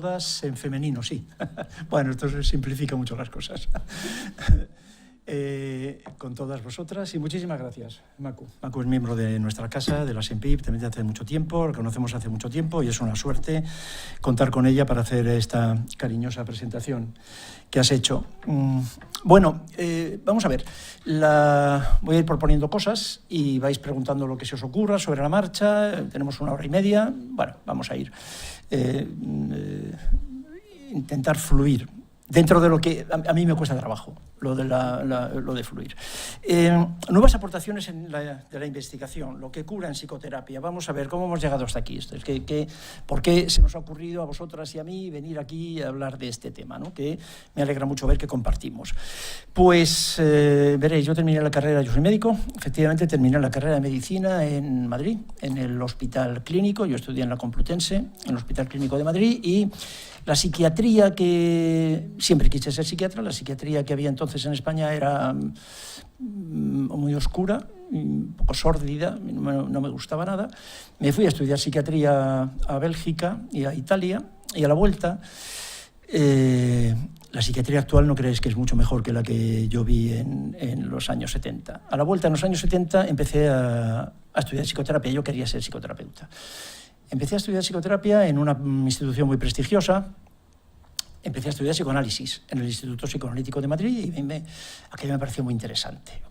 todas en femenino, sí. Bueno, esto simplifica mucho las cosas. Con todas vosotras y muchísimas gracias, Macu. Macu es miembro de nuestra casa, de la SEMPIP, también hace mucho tiempo, la conocemos hace mucho tiempo y es una suerte contar con ella para hacer esta cariñosa presentación que has hecho. Bueno, vamos a ver, voy a ir proponiendo cosas y vais preguntando lo que se os ocurra sobre la marcha. Tenemos 1 hora y media, bueno, vamos a ir intentar fluir dentro de lo que a mí me cuesta trabajo, lo de fluir. Nuevas aportaciones de la investigación, lo que cura en psicoterapia. Vamos a ver cómo hemos llegado hasta aquí. ¿Por qué se nos ha ocurrido a vosotras y a mí venir aquí a hablar de este tema, ¿no? Que me alegra mucho ver que compartimos. Pues veréis, yo terminé la carrera, yo soy médico, efectivamente terminé la carrera de medicina en Madrid, en el Hospital Clínico. Yo estudié en la Complutense, en el Hospital Clínico de Madrid, y la psiquiatría que siempre quise ser psiquiatra, la psiquiatría que había entonces en España era muy oscura, un poco sórdida, no me gustaba nada. Me fui a estudiar psiquiatría a Bélgica y a Italia, y a la vuelta, la psiquiatría actual no creéis que es mucho mejor que la que yo vi en los años 70. A la vuelta, en los años 70, empecé a estudiar psicoterapia. Yo quería ser psicoterapeuta. Empecé a estudiar psicoterapia en una institución muy prestigiosa. Empecé a estudiar psicoanálisis en el Instituto Psicoanalítico de Madrid y aquello me pareció muy interesante.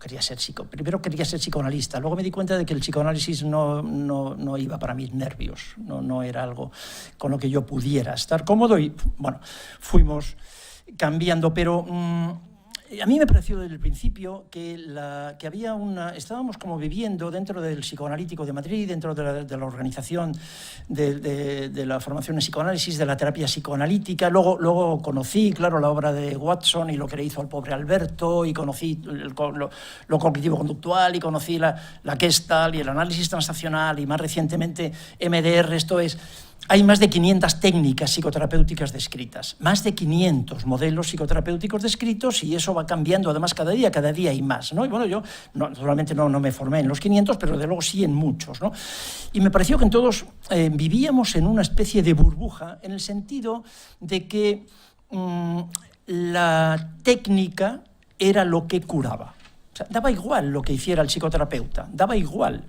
Primero quería ser psicoanalista, luego me di cuenta de que el psicoanálisis no iba para mis nervios, no era algo con lo que yo pudiera estar cómodo y, bueno, fuimos cambiando, pero a mí me pareció desde el principio que estábamos como viviendo dentro del psicoanalítico de Madrid, dentro de la organización de la formación en psicoanálisis, de la terapia psicoanalítica. Luego conocí, claro, la obra de Watson y lo que le hizo al pobre Alberto, y conocí lo cognitivo-conductual, y conocí la Gestalt y el análisis transaccional, y más recientemente MDR. Hay más de 500 técnicas psicoterapéuticas descritas, más de 500 modelos psicoterapéuticos descritos, y eso va cambiando además cada día hay más, ¿no? Y bueno, yo naturalmente no me formé en los 500, pero de luego sí en muchos, ¿no? Y me pareció que en todos vivíamos en una especie de burbuja, en el sentido de que la técnica era lo que curaba. O sea, daba igual lo que hiciera el psicoterapeuta, daba igual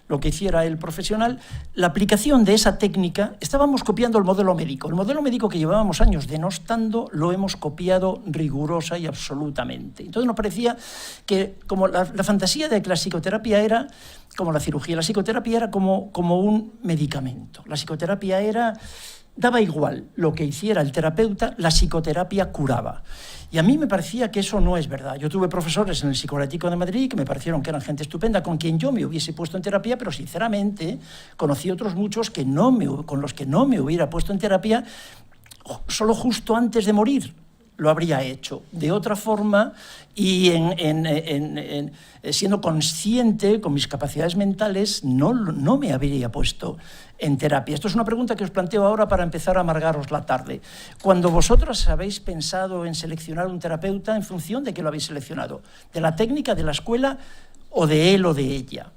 lo que hiciera el profesional, la aplicación de esa técnica. Estábamos copiando el modelo médico. El modelo médico que llevábamos años denostando lo hemos copiado rigurosa y absolutamente. Entonces nos parecía que como la fantasía de que la psicoterapia era como la cirugía, la psicoterapia era como un medicamento. La psicoterapia daba igual lo que hiciera el terapeuta, la psicoterapia curaba. Y a mí me parecía que eso no es verdad. Yo tuve profesores en el Psicoanalítico de Madrid que me parecieron que eran gente estupenda, con quien yo me hubiese puesto en terapia, pero sinceramente conocí otros muchos con los que no me hubiera puesto en terapia, solo justo antes de morir lo habría hecho. De otra forma, y siendo consciente con mis capacidades mentales, no me habría puesto en terapia. Esto es una pregunta que os planteo ahora para empezar a amargaros la tarde. Cuando vosotros habéis pensado en seleccionar un terapeuta, ¿en función de qué lo habéis seleccionado? ¿De la técnica, de la escuela, o de él o de ella?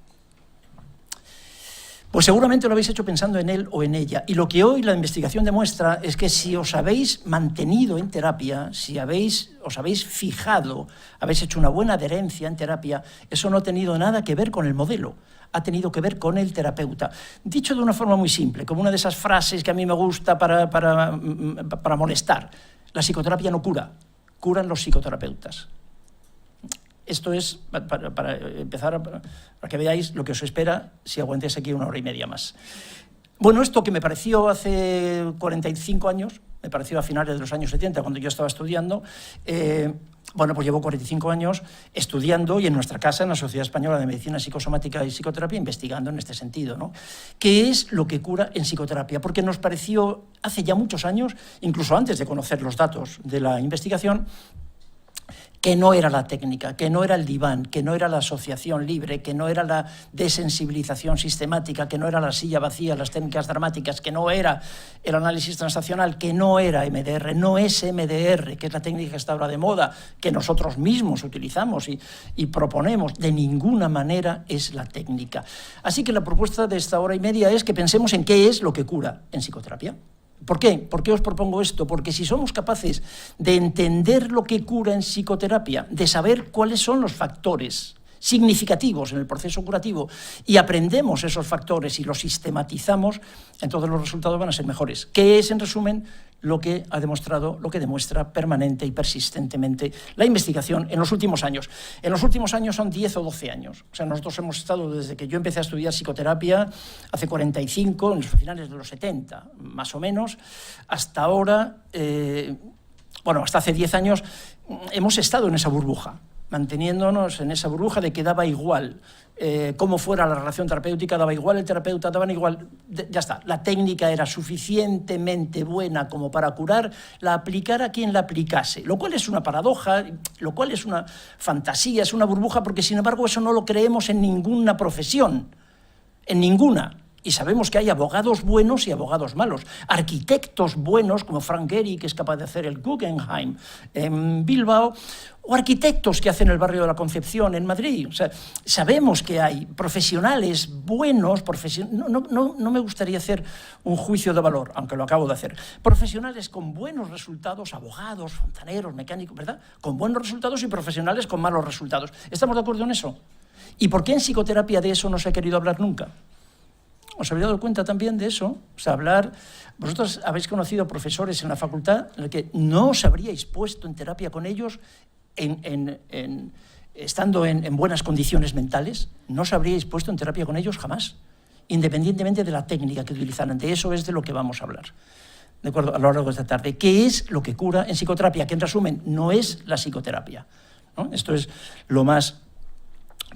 Pues seguramente lo habéis hecho pensando en él o en ella. Y lo que hoy la investigación demuestra es que si os habéis mantenido en terapia, si os habéis fijado, habéis hecho una buena adherencia en terapia, eso no ha tenido nada que ver con el modelo, ha tenido que ver con el terapeuta. Dicho de una forma muy simple, como una de esas frases que a mí me gusta para molestar: la psicoterapia no cura, curan los psicoterapeutas. Esto es para empezar, para que veáis lo que os espera si aguantéis aquí 1 hora y media más. Bueno, esto que me pareció hace 45 años, me pareció a finales de los años 70, cuando yo estaba estudiando, bueno, pues llevo 45 años estudiando, y en nuestra casa, en la Sociedad Española de Medicina Psicosomática y Psicoterapia, investigando en este sentido, ¿no? ¿Qué es lo que cura en psicoterapia? Porque nos pareció, hace ya muchos años, incluso antes de conocer los datos de la investigación, que no era la técnica, que no era el diván, que no era la asociación libre, que no era la desensibilización sistemática, que no era la silla vacía, las técnicas dramáticas, que no era el análisis transaccional, que no era MDR, no es MDR, que es la técnica que está ahora de moda, que nosotros mismos utilizamos y proponemos. De ninguna manera es la técnica. Así que la propuesta de esta hora y media es que pensemos en qué es lo que cura en psicoterapia. ¿Por qué? ¿Por qué os propongo esto? Porque si somos capaces de entender lo que cura en psicoterapia, de saber cuáles son los factores significativos en el proceso curativo y aprendemos esos factores y los sistematizamos, entonces los resultados van a ser mejores. ¿Qué es, en resumen, lo que ha demostrado, lo que demuestra permanente y persistentemente la investigación en los últimos años? En los últimos años son 10 o 12 años. O sea, nosotros hemos estado desde que yo empecé a estudiar psicoterapia, hace 45, en los finales de los 70, más o menos, hasta ahora, hasta hace 10 años, hemos estado en esa burbuja, manteniéndonos en esa burbuja de que daba igual cómo fuera la relación terapéutica, daba igual el terapeuta, daban igual, ya está, la técnica era suficientemente buena como para curar, la aplicara quien la aplicase, lo cual es una paradoja, lo cual es una fantasía, es una burbuja, porque sin embargo eso no lo creemos en ninguna profesión, en ninguna. Y sabemos que hay abogados buenos y abogados malos. Arquitectos buenos, como Frank Gehry, que es capaz de hacer el Guggenheim en Bilbao, o arquitectos que hacen el barrio de la Concepción en Madrid. O sea, sabemos que hay profesionales buenos, no me gustaría hacer un juicio de valor, aunque lo acabo de hacer. Profesionales con buenos resultados, abogados, fontaneros, mecánicos, ¿verdad? Con buenos resultados y profesionales con malos resultados. ¿Estamos de acuerdo en eso? ¿Y por qué en psicoterapia de eso no se ha querido hablar nunca? ¿Os habéis dado cuenta también de eso? O sea, vosotros habéis conocido profesores en la facultad en los que no os habríais puesto en terapia con ellos estando en buenas condiciones mentales, no os habríais puesto en terapia con ellos jamás, independientemente de la técnica que utilizaran. De eso es de lo que vamos a hablar, ¿de acuerdo? A lo largo de esta tarde. ¿Qué es lo que cura en psicoterapia? Que en resumen no es la psicoterapia, ¿no? Esto es lo más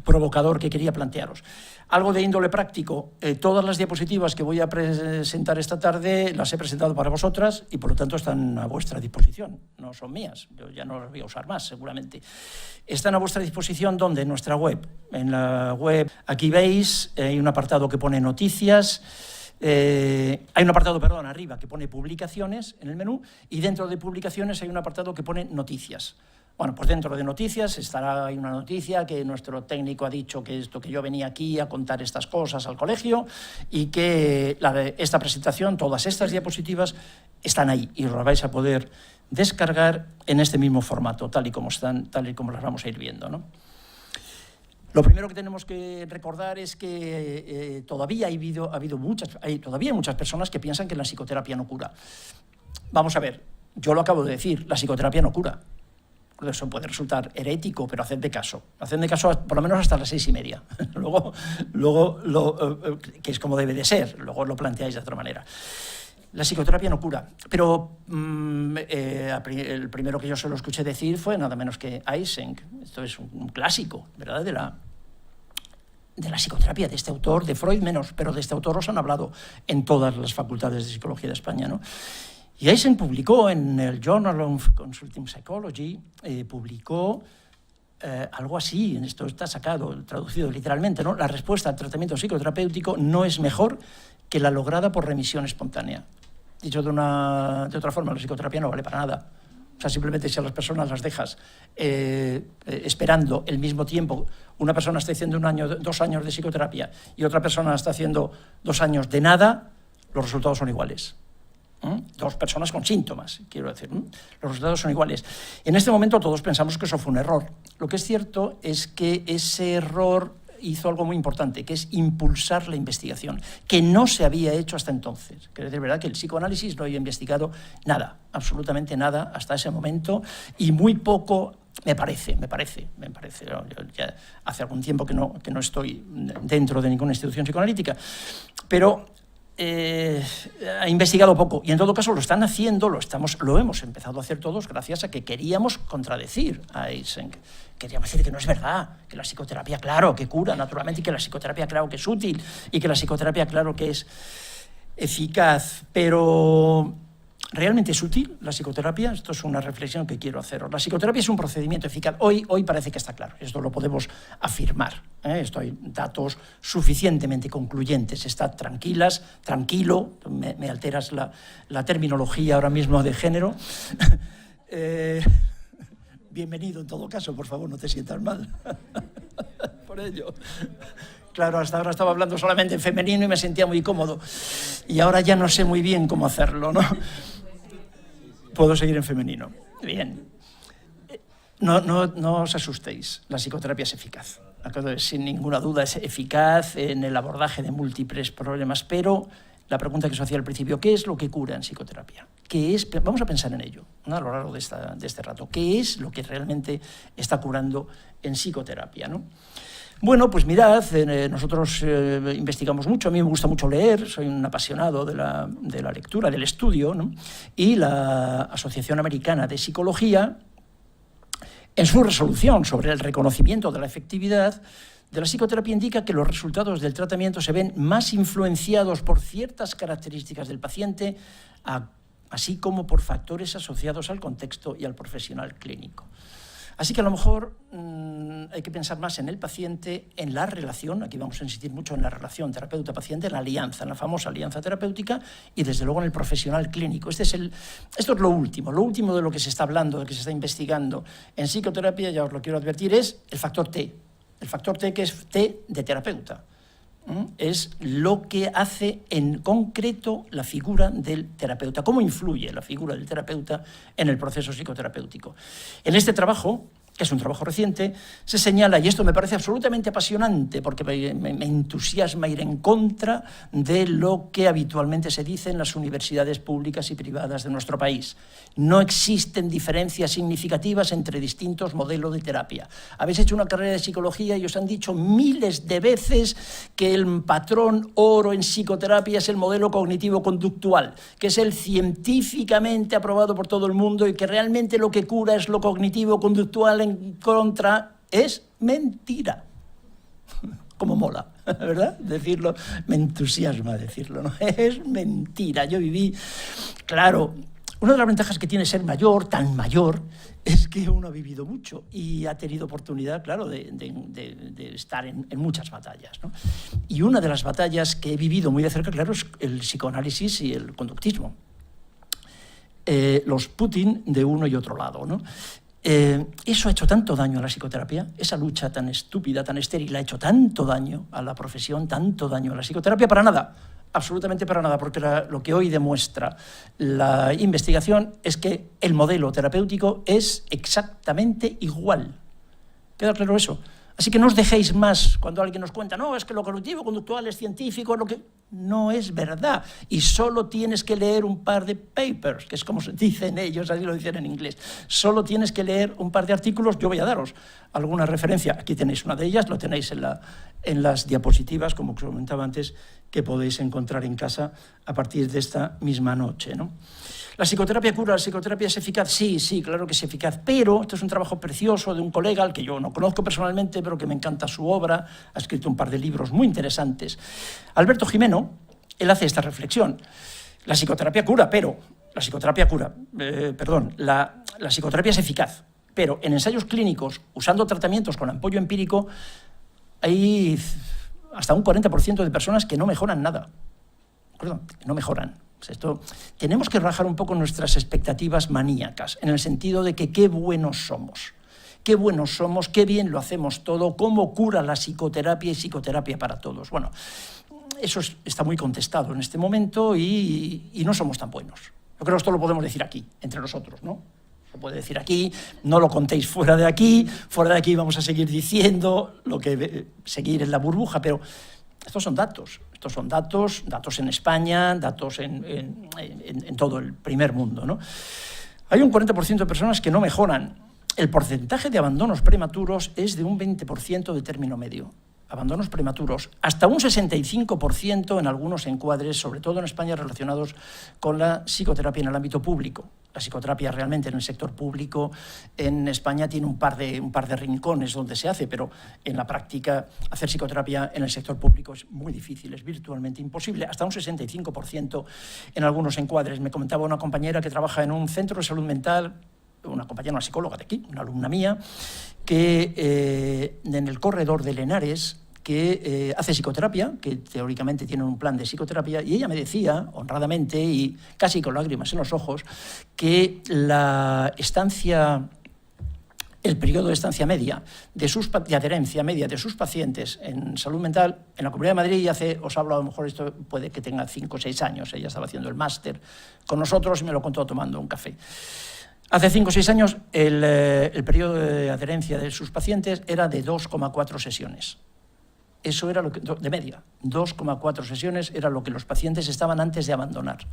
provocador que quería plantearos. Algo de índole práctico. Todas las diapositivas que voy a presentar esta tarde las he presentado para vosotras y por lo tanto están a vuestra disposición. No son mías, yo ya no las voy a usar más seguramente. Están a vuestra disposición, ¿dónde? En nuestra web. En la web, aquí veis, hay un apartado que pone noticias. Hay un apartado, arriba, que pone publicaciones en el menú, y dentro de publicaciones hay un apartado que pone noticias. Bueno, pues dentro de noticias hay una noticia que nuestro técnico ha dicho que yo venía aquí a contar estas cosas al colegio y que esta presentación, todas estas diapositivas están ahí y las vais a poder descargar en este mismo formato, tal y como las vamos a ir viendo, ¿no? Lo primero que tenemos que recordar es que todavía hay muchas personas que piensan que la psicoterapia no cura. Vamos a ver, yo lo acabo de decir, la psicoterapia no cura. Eso puede resultar herético, pero hacedme caso por lo menos hasta las 6:30. luego que es como debe de ser, luego lo planteáis de otra manera. La psicoterapia no cura, pero el primero que yo se lo escuché decir fue nada menos que Eysenck. Esto es un clásico, ¿verdad?, de la psicoterapia, de este autor, de Freud menos, pero de este autor os han hablado en todas las facultades de psicología de España, ¿no? Y Eysenck publicó en el Journal of Consulting Psychology, publicó algo así, en esto está sacado, traducido literalmente, ¿no? La respuesta al tratamiento psicoterapéutico no es mejor que la lograda por remisión espontánea. Dicho de otra forma, la psicoterapia no vale para nada. O sea, simplemente si a las personas las dejas esperando el mismo tiempo, una persona está haciendo 2 años de psicoterapia y otra persona está haciendo 2 años de nada, los resultados son iguales. 2 personas con síntomas, quiero decir. Los resultados son iguales. En este momento todos pensamos que eso fue un error. Lo que es cierto es que ese error hizo algo muy importante, que es impulsar la investigación, que no se había hecho hasta entonces. Quiero decir, ¿verdad?, que el psicoanálisis no había investigado nada, absolutamente nada hasta ese momento, y muy poco, me parece. Yo ya hace algún tiempo que no estoy dentro de ninguna institución psicoanalítica, pero ha investigado poco, y en todo caso lo están haciendo, lo hemos empezado a hacer todos gracias a que queríamos contradecir a Eysenck. Queríamos decir que no es verdad, que la psicoterapia, claro, que cura naturalmente, y que la psicoterapia, claro, que es útil, y que la psicoterapia, claro, que es eficaz, pero ¿realmente es útil la psicoterapia? Esto es una reflexión que quiero hacer. La psicoterapia es un procedimiento eficaz. Hoy parece que está claro, esto lo podemos afirmar. Esto hay datos suficientemente concluyentes. Estad tranquilo, me alteras la terminología ahora mismo de género. Bienvenido en todo caso, por favor, no te sientas mal por ello. Claro, hasta ahora estaba hablando solamente en femenino y me sentía muy cómodo. Y ahora ya no sé muy bien cómo hacerlo, ¿no? Puedo seguir en femenino. Bien. No os asustéis, la psicoterapia es eficaz. Sin ninguna duda es eficaz en el abordaje de múltiples problemas, pero la pregunta que os hacía al principio, ¿qué es lo que cura en psicoterapia? ¿Qué es? Vamos a pensar en ello, ¿no? A lo largo de este rato. ¿Qué es lo que realmente está curando en psicoterapia, ¿no? Bueno, pues mirad, nosotros investigamos mucho, a mí me gusta mucho leer, soy un apasionado de la lectura, del estudio, ¿no? Y la Asociación Americana de Psicología, en su resolución sobre el reconocimiento de la efectividad de la psicoterapia, indica que los resultados del tratamiento se ven más influenciados por ciertas características del paciente, así como por factores asociados al contexto y al profesional clínico. Así que a lo mejor hay que pensar más en el paciente, en la relación, aquí vamos a insistir mucho en la relación terapeuta-paciente, en la alianza, en la famosa alianza terapéutica, y desde luego en el profesional clínico. Esto es lo último de lo que se está hablando, de lo que se está investigando en psicoterapia, ya os lo quiero advertir, es el factor T. El factor T, que es T de terapeuta. Es lo que hace en concreto la figura del terapeuta, cómo influye la figura del terapeuta en el proceso psicoterapéutico. En este trabajo, que es un trabajo reciente, se señala, y esto me parece absolutamente apasionante porque me entusiasma ir en contra de lo que habitualmente se dice en las universidades públicas y privadas de nuestro país. No existen diferencias significativas entre distintos modelos de terapia. Habéis hecho una carrera de psicología y os han dicho miles de veces que el patrón oro en psicoterapia es el modelo cognitivo-conductual, que es el científicamente aprobado por todo el mundo y que realmente lo que cura es lo cognitivo-conductual. En contra, es mentira. Como mola, ¿verdad? Decirlo, me entusiasma decirlo, ¿no? Es mentira. Yo viví, claro, una de las ventajas que tiene ser mayor, tan mayor, es que uno ha vivido mucho y ha tenido oportunidad, claro, de estar en muchas batallas, ¿no? Y una de las batallas que he vivido muy de cerca, claro, es el psicoanálisis y el conductismo. Los Putin de uno y otro lado, ¿no? Eso ha hecho tanto daño a la psicoterapia, esa lucha tan estúpida, tan estéril, ha hecho tanto daño a la profesión, tanto daño a la psicoterapia, para nada, absolutamente para nada, porque lo que hoy demuestra la investigación es que el modelo terapéutico es exactamente igual. ¿Queda claro eso? Así que no os dejéis más cuando alguien nos cuenta, no, es que lo cognitivo-conductual es científico, lo que... No es verdad. Y solo tienes que leer un par de papers, que es como se dicen ellos, así lo dicen en inglés. Solo tienes que leer un par de artículos. Yo voy a daros alguna referencia. Aquí tenéis una de ellas, lo tenéis en las diapositivas, como os comentaba antes, que podéis encontrar en casa a partir de esta misma noche, ¿no? ¿La psicoterapia cura? ¿La psicoterapia es eficaz? Sí, claro que es eficaz, pero esto es un trabajo precioso de un colega al que yo no conozco personalmente, pero que me encanta su obra, ha escrito un par de libros muy interesantes. Alberto Jimeno, él hace esta reflexión. La psicoterapia cura, pero... La psicoterapia es eficaz, pero en ensayos clínicos, usando tratamientos con apoyo empírico, hay hasta un 40% de personas que no mejoran nada. Perdón, no mejoran. Tenemos que rajar un poco nuestras expectativas maníacas, en el sentido de que qué buenos somos, qué bien lo hacemos todo, cómo cura la psicoterapia y psicoterapia para todos. Bueno, eso está muy contestado en este momento y no somos tan buenos. Yo creo que esto lo podemos decir aquí, entre nosotros, ¿no? Se puede decir aquí, no lo contéis fuera de aquí vamos a seguir diciendo lo que seguir en la burbuja, pero estos son datos en España, datos en todo el primer mundo, ¿no? Hay un 40% de personas que no mejoran. El porcentaje de abandonos prematuros es de un 20% de término medio. Abandonos prematuros, hasta un 65% en algunos encuadres, sobre todo en España, relacionados con la psicoterapia en el ámbito público. La psicoterapia realmente en el sector público en España tiene un par de rincones donde se hace, pero en la práctica hacer psicoterapia en el sector público es muy difícil, es virtualmente imposible, hasta un 65% en algunos encuadres. Me comentaba una compañera que trabaja en un centro de salud mental, una compañera, una psicóloga de aquí, una alumna mía, que en el corredor de Lenares, que hace psicoterapia, que teóricamente tiene un plan de psicoterapia, y ella me decía, honradamente y casi con lágrimas en los ojos, que la estancia el periodo de estancia media, de adherencia media de sus pacientes en salud mental, en la Comunidad de Madrid, os hablo, a lo mejor esto puede que tenga 5 o 6 años, ella estaba haciendo el máster con nosotros y me lo contó tomando un café. Hace 5 o 6 años el periodo de adherencia de sus pacientes era de 2,4 sesiones. Eso era lo que, de media, 2,4 sesiones era lo que los pacientes estaban antes de abandonar.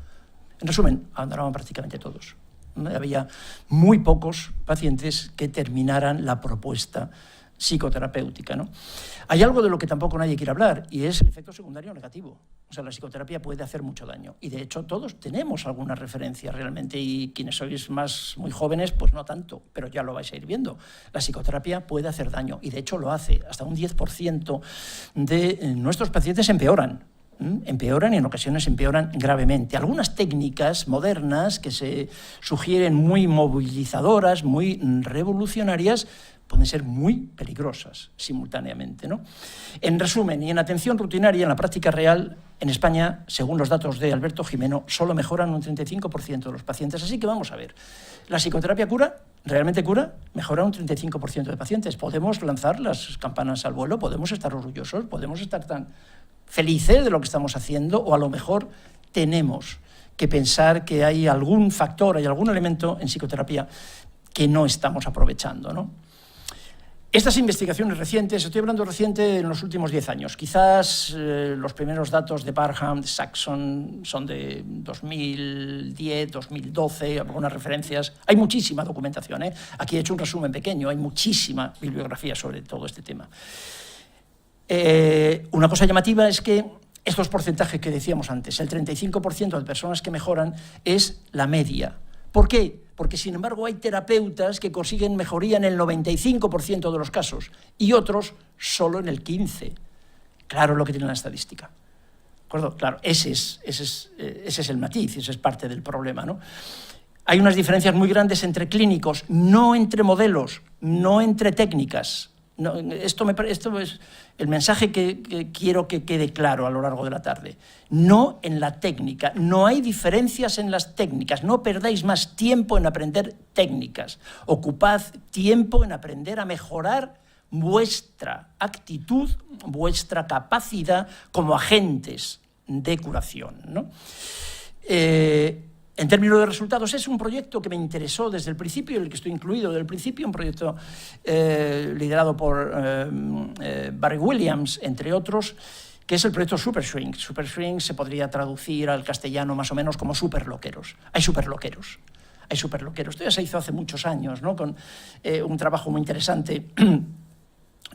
En resumen, abandonaban prácticamente todos. Había muy pocos pacientes que terminaran la propuesta psicoterapéutica, ¿no? Hay algo de lo que tampoco nadie quiere hablar y es el efecto secundario negativo. O sea, la psicoterapia puede hacer mucho daño y de hecho todos tenemos alguna referencia realmente y quienes sois muy jóvenes pues no tanto, pero ya lo vais a ir viendo. La psicoterapia puede hacer daño y de hecho lo hace. Hasta un 10% de nuestros pacientes empeoran y en ocasiones empeoran gravemente. Algunas técnicas modernas que se sugieren muy movilizadoras, muy revolucionarias, pueden ser muy peligrosas simultáneamente, ¿no? En resumen, y en atención rutinaria, en la práctica real, en España, según los datos de Alberto Jimeno, solo mejoran un 35% de los pacientes. Así que vamos a ver, ¿la psicoterapia cura? ¿Realmente cura? Mejora un 35% de pacientes. Podemos lanzar las campanas al vuelo, podemos estar orgullosos, podemos estar tan felices de lo que estamos haciendo, o a lo mejor tenemos que pensar que hay algún factor, hay algún elemento en psicoterapia que no estamos aprovechando, ¿no? Estas investigaciones recientes, estoy hablando reciente en los últimos 10 años, quizás los primeros datos de Barham, de Saxon, son de 2010, 2012, algunas referencias, hay muchísima documentación, ¿eh? Aquí he hecho un resumen pequeño, hay muchísima bibliografía sobre todo este tema. Una cosa llamativa es que estos porcentajes que decíamos antes, el 35% de personas que mejoran es la media. ¿Por qué? Porque, sin embargo, hay terapeutas que consiguen mejoría en el 95% de los casos y otros solo en el 15%. Claro, lo que tiene la estadística. ¿De acuerdo? Claro, ese es el matiz, ese es parte del problema, ¿no? Hay unas diferencias muy grandes entre clínicos, no entre modelos, no entre técnicas. No, esto es el mensaje que quiero que quede claro a lo largo de la tarde. No en la técnica, no hay diferencias en las técnicas, no perdáis más tiempo en aprender técnicas, ocupad tiempo en aprender a mejorar vuestra actitud, vuestra capacidad como agentes de curación, ¿no? En términos de resultados, es un proyecto que me interesó desde el principio, en el que estoy incluido desde el principio, un proyecto liderado por Barry Williams, entre otros, que es el proyecto Supershrink. Supershrink se podría traducir al castellano más o menos como superloqueros. Hay superloqueros. Esto ya se hizo hace muchos años, ¿no? Con un trabajo muy interesante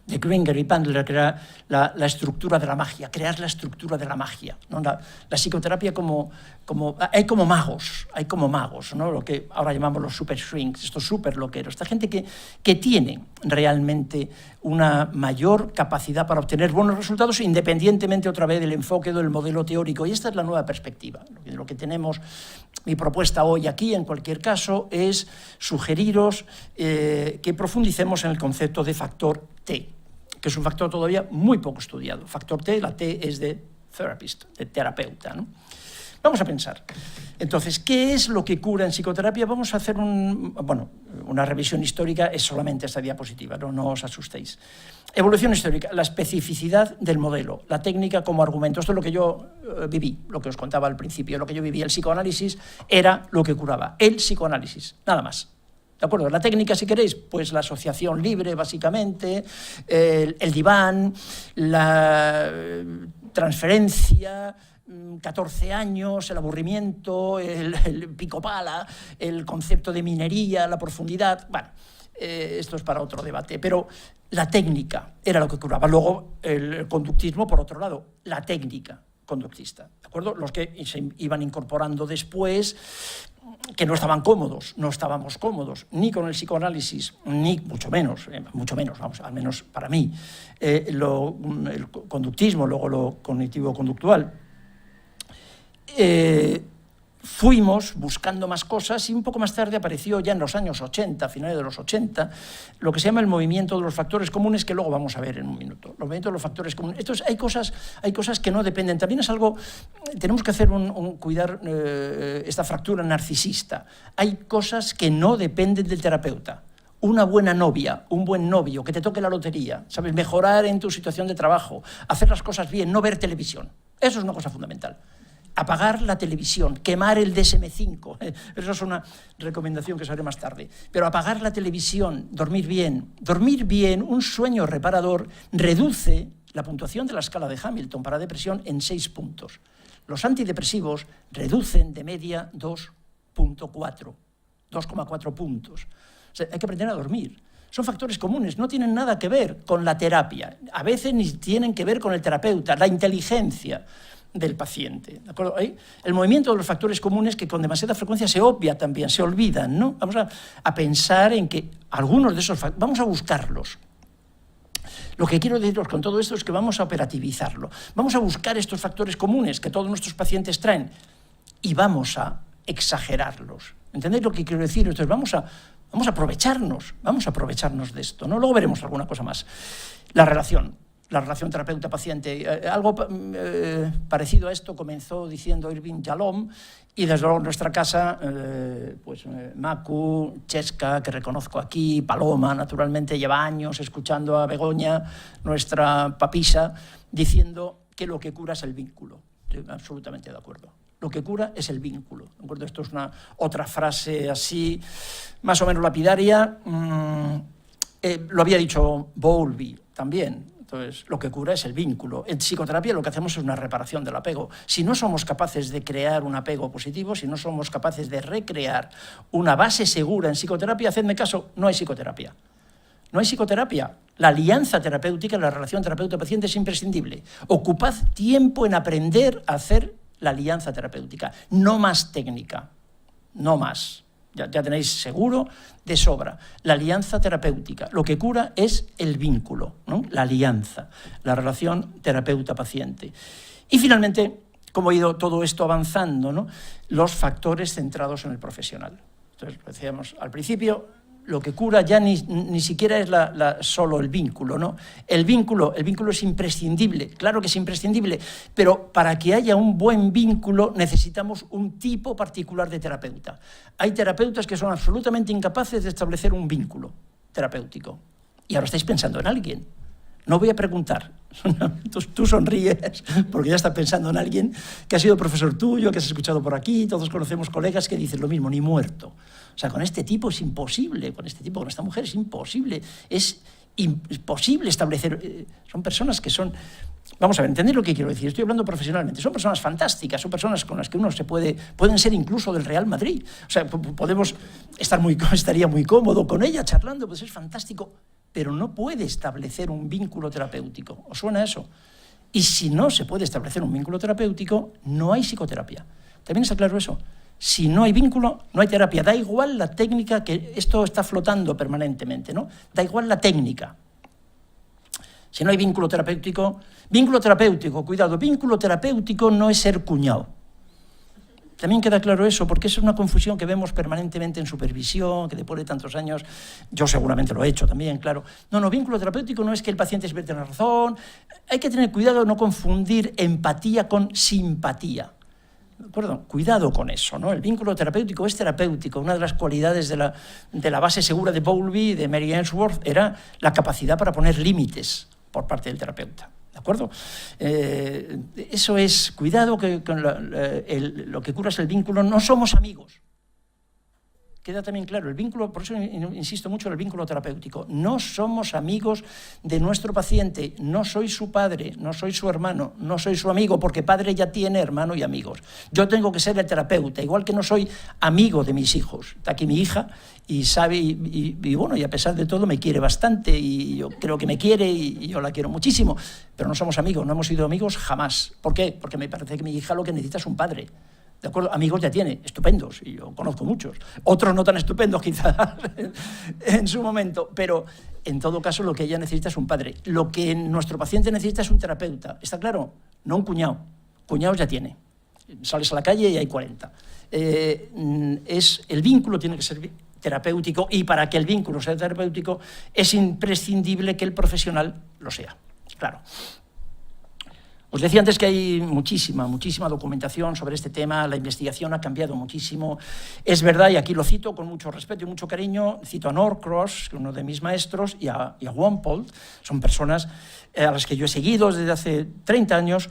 de Gringer y Bandler, que era la estructura de la magia, crear la estructura de la magia, ¿no? La psicoterapia hay como magos, ¿no? Lo que ahora llamamos los super shrinks, estos super loqueros, esta gente que tiene realmente una mayor capacidad para obtener buenos resultados independientemente otra vez del enfoque del modelo teórico. Y esta es la nueva perspectiva. Lo que tenemos, mi propuesta hoy aquí, en cualquier caso, es sugeriros que profundicemos en el concepto de factor T, que es un factor todavía muy poco estudiado. Factor T, la T es de therapist, de terapeuta, ¿no? Vamos a pensar. Entonces, ¿qué es lo que cura en psicoterapia? Vamos a hacer una revisión histórica, es solamente esta diapositiva, no os asustéis. Evolución histórica, la especificidad del modelo, la técnica como argumento. Esto es lo que yo viví, lo que os contaba al principio, lo que yo viví. El psicoanálisis era lo que curaba, el psicoanálisis, nada más. ¿De acuerdo? La técnica, si queréis, pues la asociación libre, básicamente, el diván, la transferencia, 14 años, el aburrimiento, el pico-pala, el concepto de minería, la profundidad. Bueno, esto es para otro debate, pero la técnica era lo que curaba. Luego, el conductismo, por otro lado, la técnica conductista. ¿De acuerdo? Los que se iban incorporando después, que no estaban cómodos, no estábamos cómodos, ni con el psicoanálisis, ni mucho menos, vamos, al menos para mí, el conductismo, luego lo cognitivo-conductual. Fuimos buscando más cosas y un poco más tarde apareció ya en los años 80, finales de los 80, lo que se llama el movimiento de los factores comunes, que luego vamos a ver en un minuto. Los movimientos de los factores comunes. Hay cosas que no dependen. También es algo, tenemos que hacer cuidar esta fractura narcisista. Hay cosas que no dependen del terapeuta. una buena novia, un buen novio, que te toque la lotería, ¿sabes? Mejorar en tu situación de trabajo, hacer las cosas bien, no ver televisión. Eso es una cosa fundamental. Apagar la televisión, quemar el DSM-5, eso es una recomendación que os haré más tarde. Pero apagar la televisión, dormir bien, un sueño reparador reduce la puntuación de la escala de Hamilton para depresión en 6 puntos. Los antidepresivos reducen de media 2,4 puntos. O sea, hay que aprender a dormir. Son factores comunes, no tienen nada que ver con la terapia. A veces ni tienen que ver con el terapeuta, la inteligencia del paciente. ¿De acuerdo? El movimiento de los factores comunes que con demasiada frecuencia se obvia también, se olvidan, ¿no? Vamos a pensar en que algunos de esos factores, vamos a buscarlos. Lo que quiero deciros con todo esto es que vamos a operativizarlo. Vamos a buscar estos factores comunes que todos nuestros pacientes traen y vamos a exagerarlos. ¿Entendéis lo que quiero decir? Entonces vamos a aprovecharnos de esto, ¿no? Luego veremos alguna cosa más. La relación terapeuta-paciente. Algo parecido a esto comenzó diciendo Irving Yalom, y desde luego en nuestra casa, Macu, Chesca, que reconozco aquí, Paloma, naturalmente, lleva años escuchando a Begoña, nuestra papisa, diciendo que lo que cura es el vínculo. Estoy absolutamente de acuerdo. Lo que cura es el vínculo. ¿De acuerdo? Esto es otra frase así, más o menos lapidaria. Lo había dicho Bowlby también. Entonces, lo que cura es el vínculo. En psicoterapia lo que hacemos es una reparación del apego. Si no somos capaces de crear un apego positivo, si no somos capaces de recrear una base segura en psicoterapia, hacedme caso, no hay psicoterapia. No hay psicoterapia. La alianza terapéutica, la relación terapeuta-paciente es imprescindible. Ocupad tiempo en aprender a hacer la alianza terapéutica. No más técnica, no más. Ya tenéis seguro de sobra. La alianza terapéutica. Lo que cura es el vínculo, ¿no? La alianza, la relación terapeuta-paciente. Y finalmente, como ha ido todo esto avanzando, ¿no? Los factores centrados en el profesional. Entonces, lo decíamos al principio, lo que cura ya ni siquiera es solo el vínculo, ¿no? El vínculo es imprescindible, claro que es imprescindible, pero para que haya un buen vínculo necesitamos un tipo particular de terapeuta. Hay terapeutas que son absolutamente incapaces de establecer un vínculo terapéutico. Y ahora estáis pensando en alguien. No voy a preguntar. Tú sonríes porque ya estás pensando en alguien que ha sido profesor tuyo, que has escuchado por aquí, todos conocemos colegas que dicen lo mismo, ni muerto. O sea, con este tipo es imposible, con esta mujer es imposible, es imposible establecer... son personas que son... Vamos a ver, ¿entendéis lo que quiero decir? Estoy hablando profesionalmente. Son personas fantásticas, son personas con las que uno pueden ser incluso del Real Madrid. O sea, estaría muy cómodo con ella charlando, pues es fantástico, pero no puede establecer un vínculo terapéutico. ¿Os suena eso? Y si no se puede establecer un vínculo terapéutico, no hay psicoterapia. ¿También está claro eso? Si no hay vínculo, no hay terapia. Da igual la técnica, que esto está flotando permanentemente, ¿no? Da igual la técnica. Si no hay vínculo terapéutico, cuidado, vínculo terapéutico no es ser cuñado. También queda claro eso, porque es una confusión que vemos permanentemente en supervisión, que después de tantos años, yo seguramente lo he hecho también, claro. No, vínculo terapéutico no es que el paciente se mete en la razón. Hay que tener cuidado de no confundir empatía con simpatía. ¿De acuerdo? Cuidado con eso, ¿no? El vínculo terapéutico es terapéutico. Una de las cualidades de la base segura de Bowlby, de Mary Ainsworth, era la capacidad para poner límites por parte del terapeuta. ¿De acuerdo? Eso es, cuidado, que con lo que cura es el vínculo, no somos amigos. Queda también claro, el vínculo, por eso insisto mucho en el vínculo terapéutico. No somos amigos de nuestro paciente, no soy su padre, no soy su hermano, no soy su amigo, porque padre ya tiene hermano y amigos. Yo tengo que ser el terapeuta, igual que no soy amigo de mis hijos. Está aquí mi hija y sabe, y bueno, y a pesar de todo me quiere bastante, y yo creo que me quiere y yo la quiero muchísimo, pero no somos amigos, no hemos sido amigos jamás. ¿Por qué? Porque me parece que mi hija lo que necesita es un padre. ¿De acuerdo? Amigos ya tiene, estupendos, y yo conozco muchos. Otros no tan estupendos quizás en su momento, pero en todo caso lo que ella necesita es un padre. Lo que nuestro paciente necesita es un terapeuta. ¿Está claro? No un cuñado. Cuñados ya tiene. Sales a la calle y hay 40. El vínculo tiene que ser terapéutico, y para que el vínculo sea terapéutico es imprescindible que el profesional lo sea. Claro. Os decía antes que hay muchísima documentación sobre este tema, la investigación ha cambiado muchísimo. Es verdad, y aquí lo cito con mucho respeto y mucho cariño, cito a Norcross, uno de mis maestros, y a Wampold, son personas a las que yo he seguido desde hace 30 años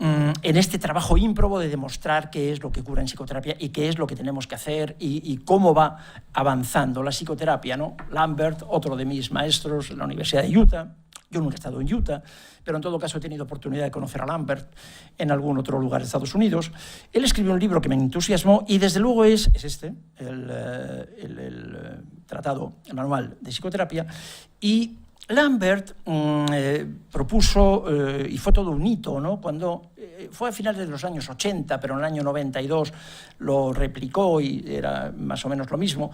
en este trabajo ímprobo de demostrar qué es lo que cura en psicoterapia y qué es lo que tenemos que hacer y cómo va avanzando la psicoterapia, ¿no? Lambert, otro de mis maestros en la Universidad de Utah. Yo nunca he estado en Utah, pero en todo caso he tenido oportunidad de conocer a Lambert en algún otro lugar de Estados Unidos. Él escribió un libro que me entusiasmó y desde luego es este, el tratado, el manual de psicoterapia. Y Lambert propuso, y fue todo un hito, ¿no? Cuando fue a finales de los años 80, pero en el año 92 lo replicó y era más o menos lo mismo.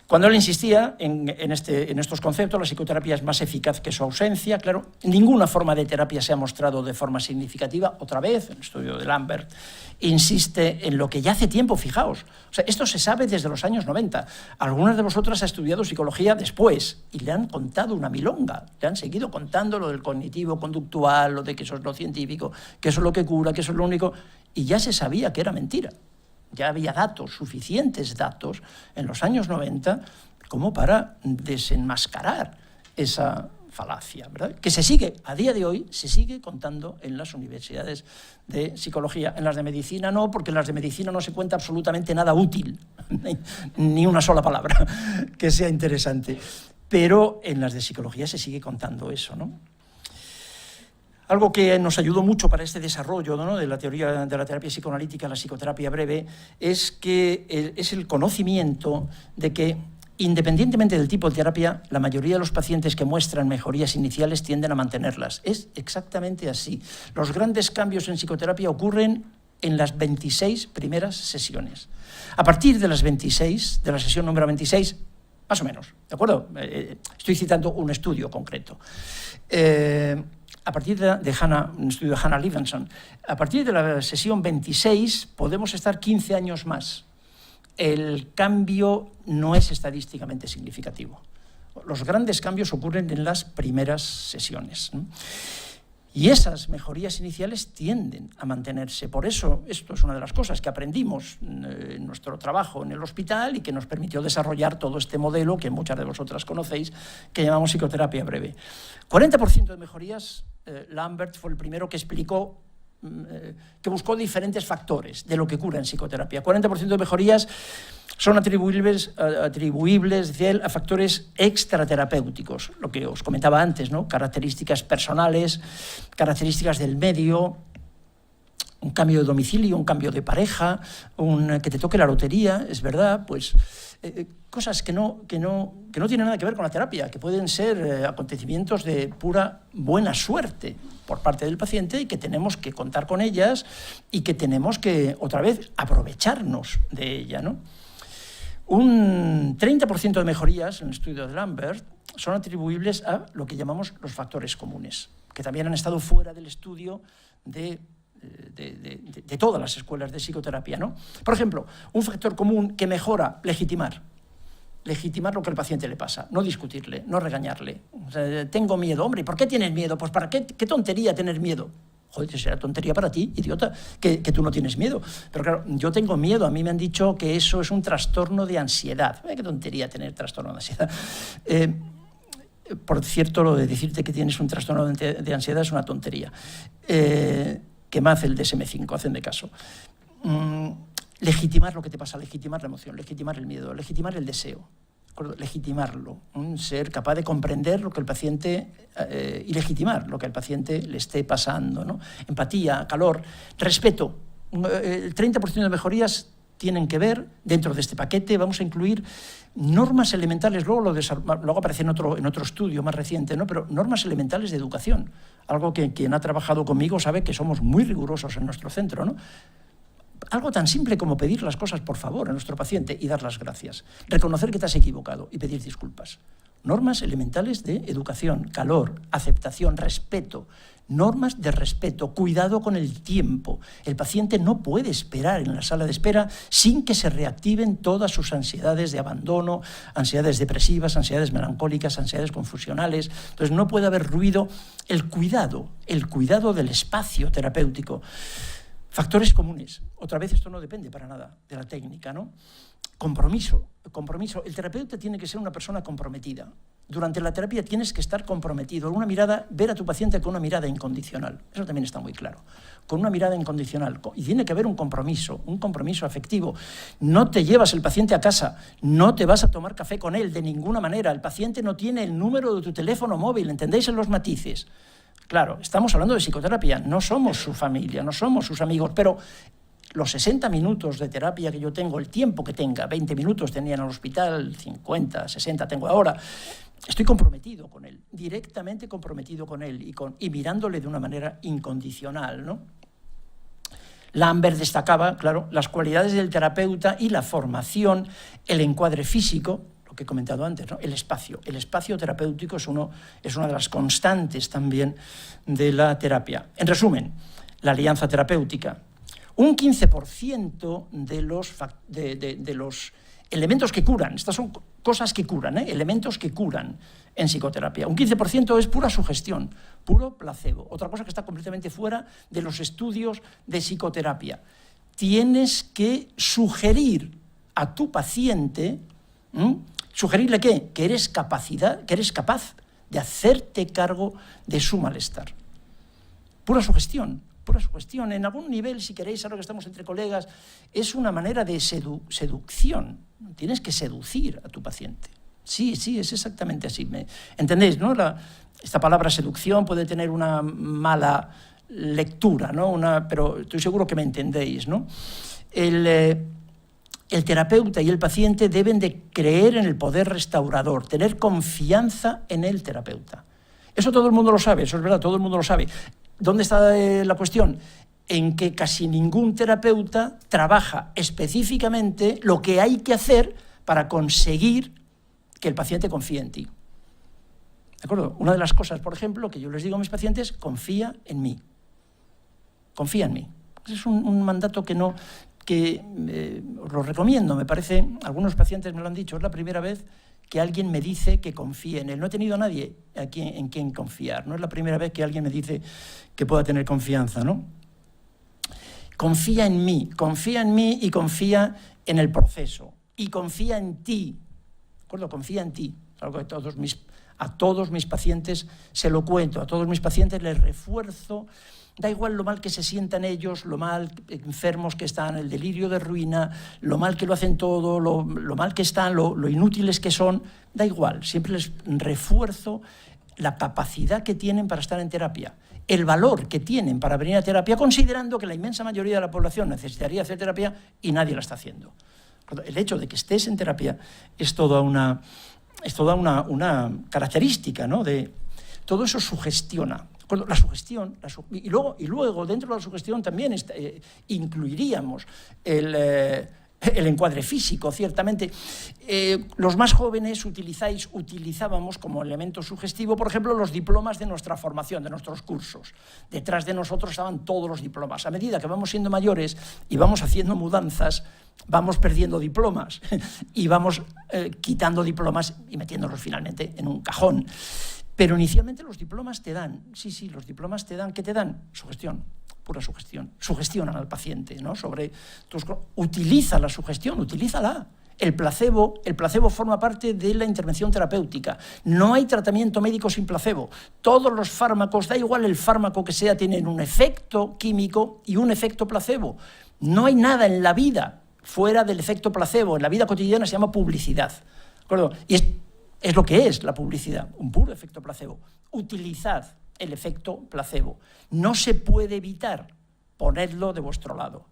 Cuando él insistía en estos conceptos, la psicoterapia es más eficaz que su ausencia, claro, ninguna forma de terapia se ha mostrado de forma significativa. Otra vez, el estudio de Lambert insiste en lo que ya hace tiempo, fijaos. O sea, esto se sabe desde los años 90. Algunas de vosotras han estudiado psicología después y le han contado una milonga, le han seguido contando lo del cognitivo, conductual, lo de que eso es lo científico, que eso es lo que cura, que eso es lo único, y ya se sabía que era mentira. Ya había datos, suficientes datos, en los años 90 como para desenmascarar esa falacia, ¿verdad? Que se sigue, a día de hoy, se sigue contando en las universidades de psicología. En las de medicina no, porque en las de medicina no se cuenta absolutamente nada útil, ni una sola palabra que sea interesante. Pero en las de psicología se sigue contando eso, ¿no? Algo que nos ayudó mucho para este desarrollo, ¿no?, de la teoría de la terapia psicoanalítica, la psicoterapia breve, es el conocimiento de que, independientemente del tipo de terapia, la mayoría de los pacientes que muestran mejorías iniciales tienden a mantenerlas. Es exactamente así. Los grandes cambios en psicoterapia ocurren en las 26 primeras sesiones. A partir de las 26, de la sesión número 26, más o menos, ¿de acuerdo? Estoy citando un estudio concreto. A partir de un estudio de Hannah Levinson, a partir de la sesión 26 podemos estar 15 años más. El cambio no es estadísticamente significativo. Los grandes cambios ocurren en las primeras sesiones. Y esas mejorías iniciales tienden a mantenerse. Por eso, esto es una de las cosas que aprendimos en nuestro trabajo en el hospital y que nos permitió desarrollar todo este modelo que muchas de vosotras conocéis, que llamamos psicoterapia breve. 40% de mejorías, Lambert fue el primero que explicó, que buscó diferentes factores de lo que cura en psicoterapia. 40% de mejorías son atribuibles decía él, a factores extraterapéuticos, lo que os comentaba antes, ¿no? Características personales, características del medio, un cambio de domicilio, un cambio de pareja, que te toque la lotería, es verdad, pues cosas que no tienen nada que ver con la terapia, que pueden ser acontecimientos de pura buena suerte por parte del paciente y que tenemos que contar con ellas y que tenemos que, otra vez, aprovecharnos de ella, ¿no? Un 30% de mejorías en el estudio de Lambert son atribuibles a lo que llamamos los factores comunes, que también han estado fuera del estudio de todas las escuelas de psicoterapia, ¿no? Por ejemplo, un factor común que mejora, legitimar lo que al paciente le pasa, no discutirle, no regañarle. O sea, tengo miedo, hombre, ¿y por qué tienes miedo? Pues ¿para qué tontería tener miedo? Joder, será tontería para ti, idiota, que tú no tienes miedo. Pero claro, yo tengo miedo, a mí me han dicho que eso es un trastorno de ansiedad. Qué tontería tener trastorno de ansiedad. Por cierto, lo de decirte que tienes un trastorno de ansiedad es una tontería. Que me hace el DSM-5, hacen de caso. Legitimar lo que te pasa, legitimar la emoción, legitimar el miedo, legitimar el deseo, legitimarlo, ser capaz de comprender lo que el paciente y legitimar lo que al paciente le esté pasando, ¿no? Empatía, calor, respeto. El 30% de mejorías tienen que ver, dentro de este paquete vamos a incluir normas elementales, luego aparece en otro estudio más reciente, ¿no? Pero normas elementales de educación, algo que quien ha trabajado conmigo sabe que somos muy rigurosos en nuestro centro, ¿no? Algo tan simple como pedir las cosas por favor a nuestro paciente y dar las gracias, reconocer que te has equivocado y pedir disculpas. normas elementales de educación, calor, aceptación, respeto, normas de respeto, cuidado con el tiempo. El paciente no puede esperar en la sala de espera sin que se reactiven todas sus ansiedades de abandono, ansiedades depresivas, ansiedades melancólicas, ansiedades confusionales. Entonces no puede haber ruido. El cuidado del espacio terapéutico. Factores comunes. Otra vez esto no depende para nada de la técnica, ¿no? Compromiso. El terapeuta tiene que ser una persona comprometida. Durante la terapia tienes que estar comprometido. Ver a tu paciente con una mirada incondicional. Eso también está muy claro. Con una mirada incondicional. Y tiene que haber un compromiso afectivo. No te llevas el paciente a casa, no te vas a tomar café con él de ninguna manera. El paciente no tiene el número de tu teléfono móvil, ¿entendéis en los matices? Claro, estamos hablando de psicoterapia, no somos su familia, no somos sus amigos, pero los 60 minutos de terapia que yo tengo, el tiempo que tenga, 20 minutos tenía en el hospital, 50, 60 tengo ahora, estoy comprometido con él, directamente comprometido con él y mirándole de una manera incondicional, ¿no? Lambert destacaba, claro, las cualidades del terapeuta y la formación, el encuadre físico, lo que he comentado antes, ¿no? El espacio terapéutico es una de las constantes también de la terapia. En resumen, la alianza terapéutica. Un 15% de los elementos que curan, estas son cosas que curan, elementos que curan en psicoterapia. Un 15% es pura sugestión, puro placebo. Otra cosa que está completamente fuera de los estudios de psicoterapia. Tienes que sugerir a tu paciente, ¿sugerirle qué? Que eres capaz de hacerte cargo de su malestar. Pura sugestión. En algún nivel, si queréis, ahora que estamos entre colegas, es una manera de seducción. Tienes que seducir a tu paciente. Sí, es exactamente así. ¿Entendéis, no? Esta palabra seducción puede tener una mala lectura, ¿no? Pero estoy seguro que me entendéis, ¿no? El terapeuta y el paciente deben de creer en el poder restaurador, tener confianza en el terapeuta. Eso todo el mundo lo sabe, eso es verdad, todo el mundo lo sabe. ¿Dónde está la cuestión? En que casi ningún terapeuta trabaja específicamente lo que hay que hacer para conseguir que el paciente confíe en ti. ¿De acuerdo? Una de las cosas, por ejemplo, que yo les digo a mis pacientes, confía en mí. Confía en mí. Es un mandato que os lo recomiendo, me parece, algunos pacientes me lo han dicho, es la primera vez que alguien me dice que confíe en él. No he tenido a nadie en quien confiar, no es la primera vez que alguien me dice que pueda tener confianza, ¿no? Confía en mí y confía en el proceso. Y confía en ti, ¿de acuerdo? Confía en ti. Es algo que a todos mis pacientes se lo cuento, a todos mis pacientes les refuerzo. Da igual lo mal que se sientan ellos, lo mal enfermos que están, el delirio de ruina, lo mal que lo hacen todo, lo mal que están, lo inútiles que son, da igual. Siempre les refuerzo la capacidad que tienen para estar en terapia, el valor que tienen para venir a terapia, considerando que la inmensa mayoría de la población necesitaría hacer terapia y nadie la está haciendo. El hecho de que estés en terapia es toda una característica, ¿no? Todo eso sugestiona. La sugestión, y luego dentro de la sugestión también incluiríamos el encuadre físico, ciertamente. Los más jóvenes utilizábamos como elemento sugestivo, por ejemplo, los diplomas de nuestra formación, de nuestros cursos. Detrás de nosotros estaban todos los diplomas. A medida que vamos siendo mayores y vamos haciendo mudanzas, vamos perdiendo diplomas y vamos quitando diplomas y metiéndolos finalmente en un cajón. Pero inicialmente los diplomas te dan, los diplomas te dan, ¿qué te dan? Sugestión, pura sugestión. Sugestionan al paciente, ¿no? Utiliza la sugestión, utilízala. El placebo forma parte de la intervención terapéutica. No hay tratamiento médico sin placebo. Todos los fármacos, da igual el fármaco que sea, tienen un efecto químico y un efecto placebo. No hay nada en la vida fuera del efecto placebo. En la vida cotidiana se llama publicidad. ¿De acuerdo? Y es lo que es la publicidad, un puro efecto placebo. Utilizad el efecto placebo. No se puede evitar, ponedlo de vuestro lado.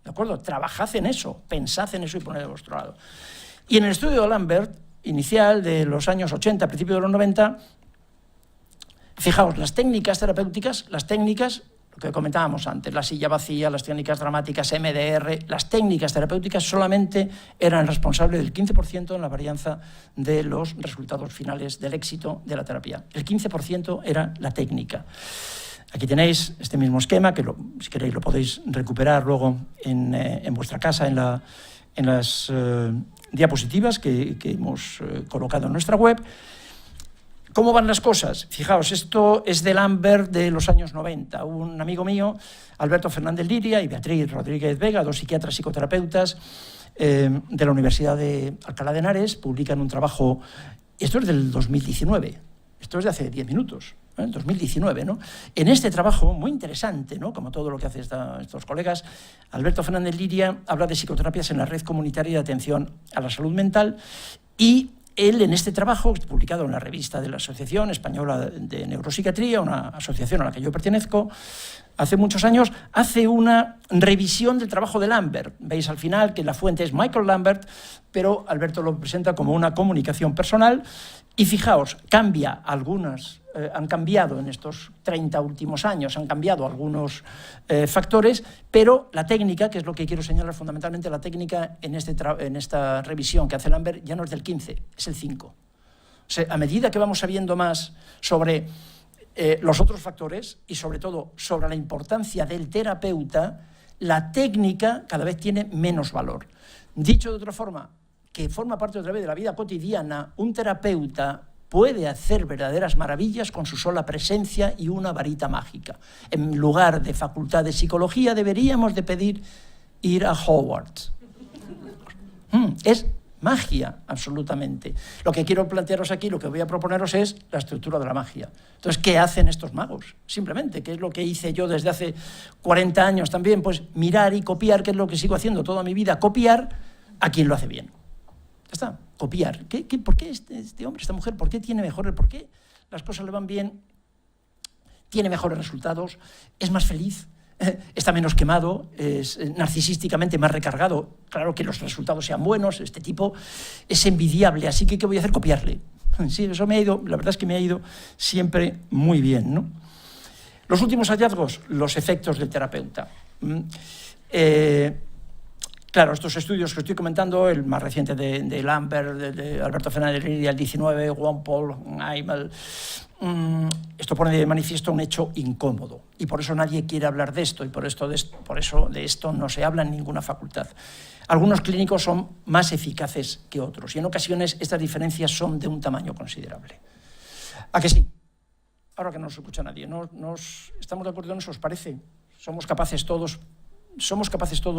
¿De acuerdo? Trabajad en eso, pensad en eso y ponedlo de vuestro lado. Y en el estudio de Lambert, inicial de los años 80, principios de los 90, fijaos, las técnicas terapéuticas, las técnicas lo que comentábamos antes, la silla vacía, las técnicas dramáticas, MDR, las técnicas terapéuticas solamente eran responsables del 15% en la varianza de los resultados finales del éxito de la terapia. El 15% era la técnica. Aquí tenéis este mismo esquema, que si queréis lo podéis recuperar luego en vuestra casa, en las diapositivas que hemos colocado en nuestra web. ¿Cómo van las cosas? Fijaos, esto es de Lambert de los años 90. Un amigo mío, Alberto Fernández Liria y Beatriz Rodríguez Vega, dos psiquiatras psicoterapeutas de la Universidad de Alcalá de Henares, publican un trabajo, esto es del 2019, esto es de hace 10 minutos, 2019, ¿no? En este trabajo, muy interesante, ¿no? Como todo lo que hacen estos colegas, Alberto Fernández Liria habla de psicoterapias en la red comunitaria de atención a la salud mental y él, en este trabajo, publicado en la revista de la Asociación Española de Neuropsiquiatría, una asociación a la que yo pertenezco, hace muchos años, hace una revisión del trabajo de Lambert. Veis al final que la fuente es Michael Lambert, pero Alberto lo presenta como una comunicación personal. Y fijaos, han cambiado en estos 30 últimos años, han cambiado algunos factores, pero la técnica, que es lo que quiero señalar fundamentalmente, la técnica en esta revisión que hace Lambert ya no es del 15, es el 5. O sea, a medida que vamos sabiendo más sobre los otros factores y sobre todo sobre la importancia del terapeuta, la técnica cada vez tiene menos valor. Dicho de otra forma, que forma parte otra vez de la vida cotidiana, un terapeuta puede hacer verdaderas maravillas con su sola presencia y una varita mágica. En lugar de facultad de psicología deberíamos de pedir ir a Hogwarts. Es magia, absolutamente. Lo que quiero plantearos aquí, lo que voy a proponeros es la estructura de la magia. Entonces, ¿qué hacen estos magos? Simplemente, ¿qué es lo que hice yo desde hace 40 años también? Pues mirar y copiar, que es lo que sigo haciendo toda mi vida, copiar a quien lo hace bien. Ya está, copiar. ¿Por qué este hombre, esta mujer, por qué tiene mejores, por qué las cosas le van bien, tiene mejores resultados, es más feliz, está menos quemado, es narcisísticamente más recargado? Claro que los resultados sean buenos, este tipo es envidiable, así que ¿qué voy a hacer? Copiarle. Sí, eso me ha ido, la verdad es que me ha ido siempre muy bien, ¿no? Los últimos hallazgos, los efectos del terapeuta. Claro, estos estudios que estoy comentando, el más reciente de Lambert, de Alberto Fernández Liria, el 19, Juan Paul Aymel, esto pone de manifiesto un hecho incómodo y por eso nadie quiere hablar de esto y por eso de esto no se habla en ninguna facultad. Algunos clínicos son más eficaces que otros y en ocasiones estas diferencias son de un tamaño considerable. ¿A que sí? Ahora que no nos escucha nadie, ¿estamos de acuerdo en eso? ¿Os parece? Somos capaces todos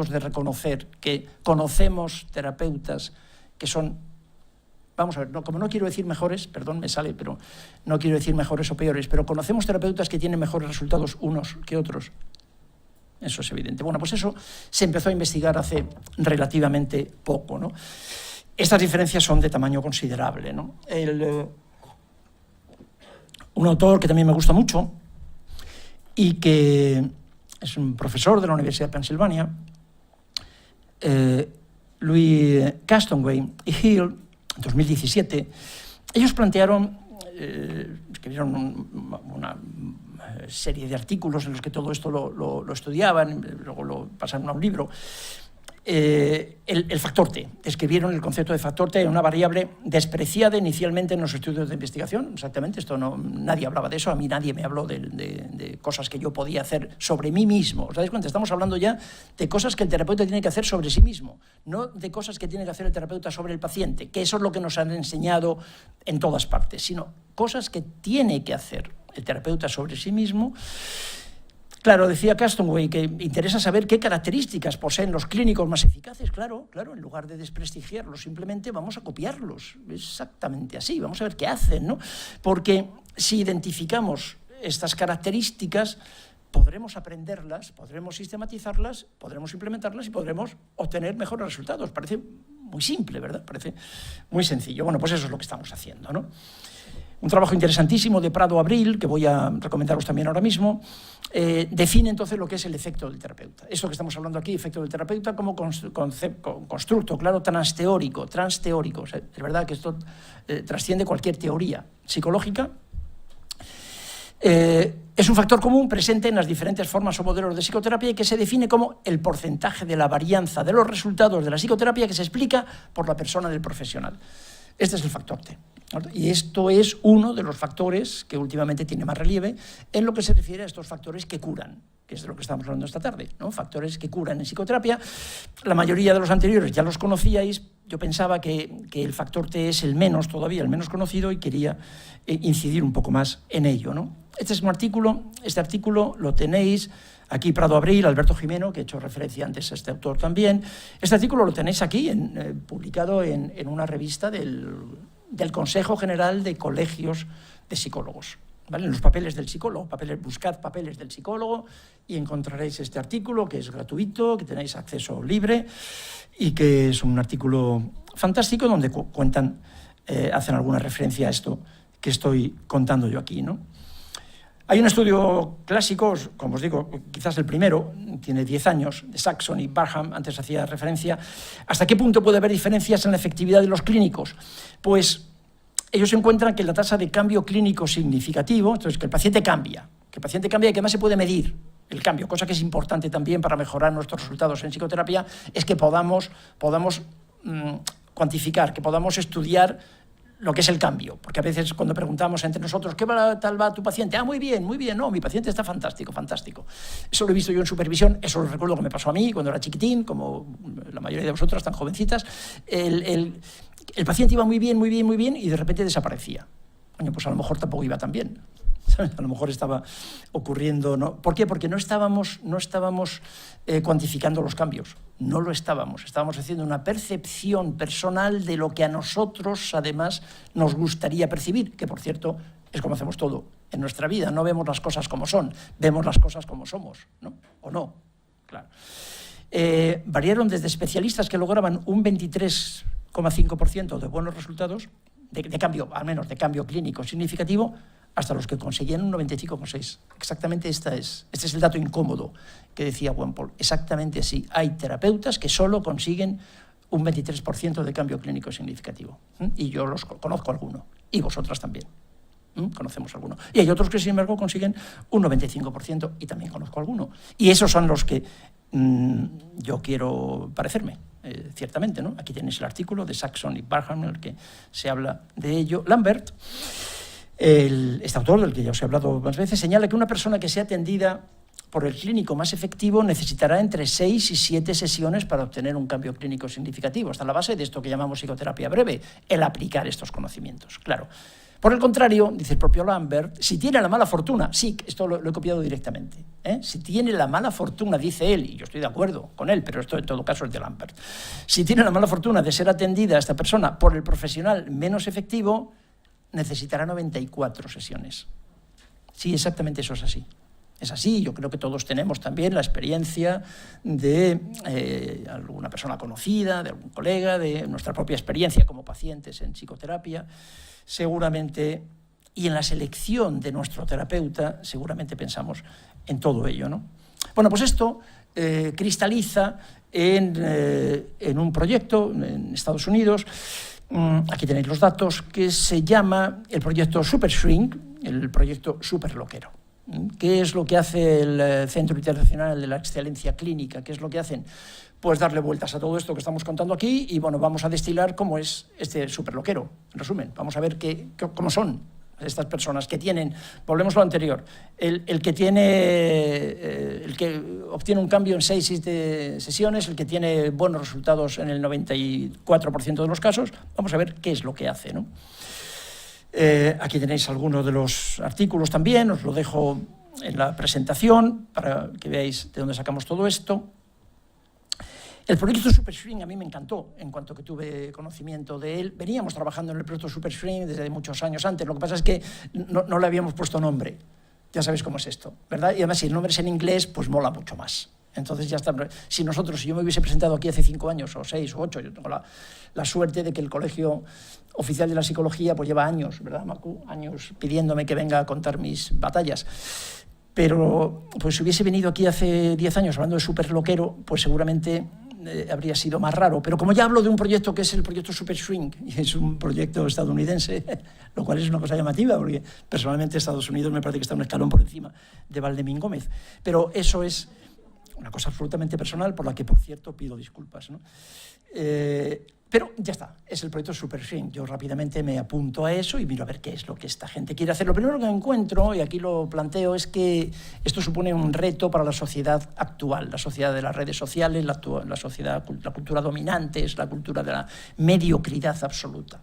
de reconocer que conocemos terapeutas que son, vamos a ver, como no quiero decir mejores, perdón, me sale, pero no quiero decir mejores o peores, pero conocemos terapeutas que tienen mejores resultados unos que otros. Eso es evidente. Bueno, pues eso se empezó a investigar hace relativamente poco, ¿no? Estas diferencias son de tamaño considerable, ¿no? Un autor que también me gusta mucho y que es un profesor de la Universidad de Pensilvania, Louis Castonguay y Hill, en 2017, ellos plantearon, escribieron una serie de artículos en los que todo esto lo estudiaban, luego lo pasaron a un libro, el factor T. Describieron el concepto de factor T en una variable despreciada inicialmente en los estudios de investigación. Exactamente, nadie hablaba de eso, a mí nadie me habló de cosas que yo podía hacer sobre mí mismo. ¿Os dais cuenta? Estamos hablando ya de cosas que el terapeuta tiene que hacer sobre sí mismo, no de cosas que tiene que hacer el terapeuta sobre el paciente, que eso es lo que nos han enseñado en todas partes, sino cosas que tiene que hacer el terapeuta sobre sí mismo. Claro, decía Castonguay que interesa saber qué características poseen los clínicos más eficaces. Claro, en lugar de desprestigiarlos, simplemente vamos a copiarlos. Exactamente así, vamos a ver qué hacen, ¿no? Porque si identificamos estas características, podremos aprenderlas, podremos sistematizarlas, podremos implementarlas y podremos obtener mejores resultados. Parece muy simple, ¿verdad? Parece muy sencillo. Bueno, pues eso es lo que estamos haciendo, ¿no? Un trabajo interesantísimo de Prado Abril, que voy a recomendaros también ahora mismo, define entonces lo que es el efecto del terapeuta. Esto que estamos hablando aquí, efecto del terapeuta, como constructo, claro, transteórico. O sea, es verdad que esto trasciende cualquier teoría psicológica. Es un factor común presente en las diferentes formas o modelos de psicoterapia y que se define como el porcentaje de la varianza de los resultados de la psicoterapia que se explica por la persona del profesional. Este es el factor T. Y esto es uno de los factores que últimamente tiene más relieve en lo que se refiere a estos factores que curan, que es de lo que estamos hablando esta tarde, ¿no? Factores que curan en psicoterapia. La mayoría de los anteriores ya los conocíais. Yo pensaba que el factor T es el menos todavía, el menos conocido, y quería incidir un poco más en ello, ¿no? Este es un artículo, este artículo lo tenéis aquí, Prado Abril, Alberto Jimeno, que he hecho referencia antes a este autor también. Este artículo lo tenéis aquí, publicado en una revista del Consejo General de Colegios de Psicólogos, ¿vale? En los papeles del psicólogo, buscad papeles del psicólogo y encontraréis este artículo, que es gratuito, que tenéis acceso libre y que es un artículo fantástico donde cuentan, hacen alguna referencia a esto que estoy contando yo aquí, ¿no? Hay un estudio clásico, como os digo, quizás el primero, tiene 10 años, de Saxon y Barham, antes hacía referencia. ¿Hasta qué punto puede haber diferencias en la efectividad de los clínicos? Pues ellos encuentran que la tasa de cambio clínico significativo, entonces que el paciente cambia y que además se puede medir el cambio, cosa que es importante también para mejorar nuestros resultados en psicoterapia, es que podamos cuantificar, que podamos estudiar lo que es el cambio, porque a veces cuando preguntamos entre nosotros, ¿qué tal va tu paciente? Ah, muy bien, no, mi paciente está fantástico, fantástico. Eso lo he visto yo en supervisión, eso lo recuerdo que me pasó a mí cuando era chiquitín, como la mayoría de vosotras tan jovencitas. El paciente iba muy bien y de repente desaparecía. Coño, pues a lo mejor tampoco iba tan bien. A lo mejor estaba ocurriendo, ¿no? ¿Por qué? Porque no estábamos cuantificando los cambios, no lo estábamos haciendo una percepción personal de lo que a nosotros además nos gustaría percibir, que por cierto es como hacemos todo en nuestra vida, no vemos las cosas como son, vemos las cosas como somos, ¿no? ¿O no? Claro. Variaron desde especialistas que lograban un 23,5% de buenos resultados, de cambio, al menos de cambio clínico significativo, hasta los que conseguían un 95,6%. Exactamente este es el dato incómodo que decía Wenpol. Exactamente así. Hay terapeutas que solo consiguen un 23% de cambio clínico significativo. Y yo los conozco alguno. Y vosotras también. Conocemos alguno. Y hay otros que, sin embargo, consiguen un 95%, y también conozco alguno. Y esos son los que yo quiero parecerme, ciertamente, ¿no? Aquí tenéis el artículo de Saxon y Barham en el que se habla de ello. Lambert, este autor del que ya os he hablado más veces, señala que una persona que sea atendida por el clínico más efectivo necesitará entre 6 y 7 sesiones para obtener un cambio clínico significativo. Está en la base de esto que llamamos psicoterapia breve, el aplicar estos conocimientos. Claro. Por el contrario, dice el propio Lambert, si tiene la mala fortuna, sí, esto lo he copiado directamente, si tiene la mala fortuna, dice él, y yo estoy de acuerdo con él, pero esto en todo caso es de Lambert, si tiene la mala fortuna de ser atendida a esta persona por el profesional menos efectivo, necesitará 94 sesiones. Sí, exactamente eso es así. Es así, yo creo que todos tenemos también la experiencia de alguna persona conocida, de algún colega, de nuestra propia experiencia como pacientes en psicoterapia, seguramente, y en la selección de nuestro terapeuta, seguramente pensamos en todo ello, ¿no? Bueno, pues esto cristaliza en un proyecto en Estados Unidos. Aquí tenéis los datos, que se llama el proyecto Super Shrink, el proyecto Super Loquero. ¿Qué es lo que hace el Centro Internacional de la Excelencia Clínica? ¿Qué es lo que hacen? Pues darle vueltas a todo esto que estamos contando aquí y, bueno, vamos a destilar cómo es este superloquero. En resumen, vamos a ver cómo son estas personas que tienen, volvemos a lo anterior, el que obtiene un cambio en 6 sesiones, el que tiene buenos resultados en el 94% de los casos. Vamos a ver qué es lo que hace, ¿no? Aquí tenéis algunos de los artículos también, os lo dejo en la presentación para que veáis de dónde sacamos todo esto. El proyecto Super Shrink a mí me encantó en cuanto que tuve conocimiento de él. Veníamos trabajando en el proyecto Super Shrink desde muchos años antes, lo que pasa es que no le habíamos puesto nombre. Ya sabéis cómo es esto, ¿verdad? Y además si el nombre es en inglés, pues mola mucho más. Entonces ya está. Si yo me hubiese presentado aquí hace 5 años, o 6 o 8, yo tengo la suerte de que el Colegio Oficial de la Psicología pues lleva años, ¿verdad, Macu? Años pidiéndome que venga a contar mis batallas. Pero pues si hubiese venido aquí hace 10 años hablando de superloquero, pues seguramente habría sido más raro. Pero como ya hablo de un proyecto que es el proyecto Super Swing, y es un proyecto estadounidense, lo cual es una cosa llamativa, porque personalmente Estados Unidos me parece que está un escalón por encima de Valdemín Gómez. Pero eso es una cosa absolutamente personal, por la que, por cierto, pido disculpas, ¿no? Pero ya está, es el proyecto Super Swing. Yo rápidamente me apunto a eso y miro a ver qué es lo que esta gente quiere hacer. Lo primero que encuentro, y aquí lo planteo, es que esto supone un reto para la sociedad actual, la sociedad de las redes sociales, la sociedad, la cultura dominante, es la cultura de la mediocridad absoluta.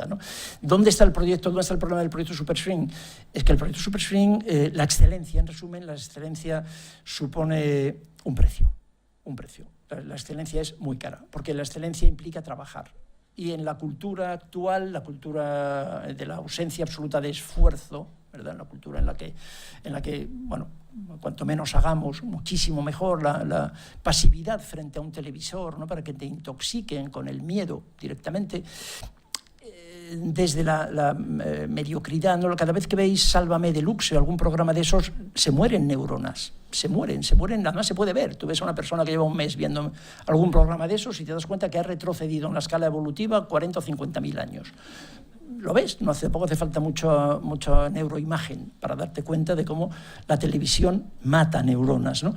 ¿No? ¿Dónde está el proyecto? ¿Dónde está el problema del proyecto Super Swing? Es que el proyecto Super Swing, la excelencia, en resumen, la excelencia supone un precio. La excelencia es muy cara, porque la excelencia implica trabajar. Y en la cultura actual, la cultura de la ausencia absoluta de esfuerzo, ¿verdad? La cultura en la que, bueno, cuanto menos hagamos, muchísimo mejor, la pasividad frente a un televisor, ¿no? Para que te intoxiquen con el miedo directamente, desde la mediocridad, ¿no? Cada vez que veis Sálvame Deluxe o algún programa de esos, se mueren neuronas, se mueren, además se puede ver. Tú ves a una persona que lleva un mes viendo algún programa de esos y te das cuenta que ha retrocedido en la escala evolutiva 40 o 50.000 años. Lo ves, tampoco hace falta mucha neuroimagen para darte cuenta de cómo la televisión mata neuronas, ¿no?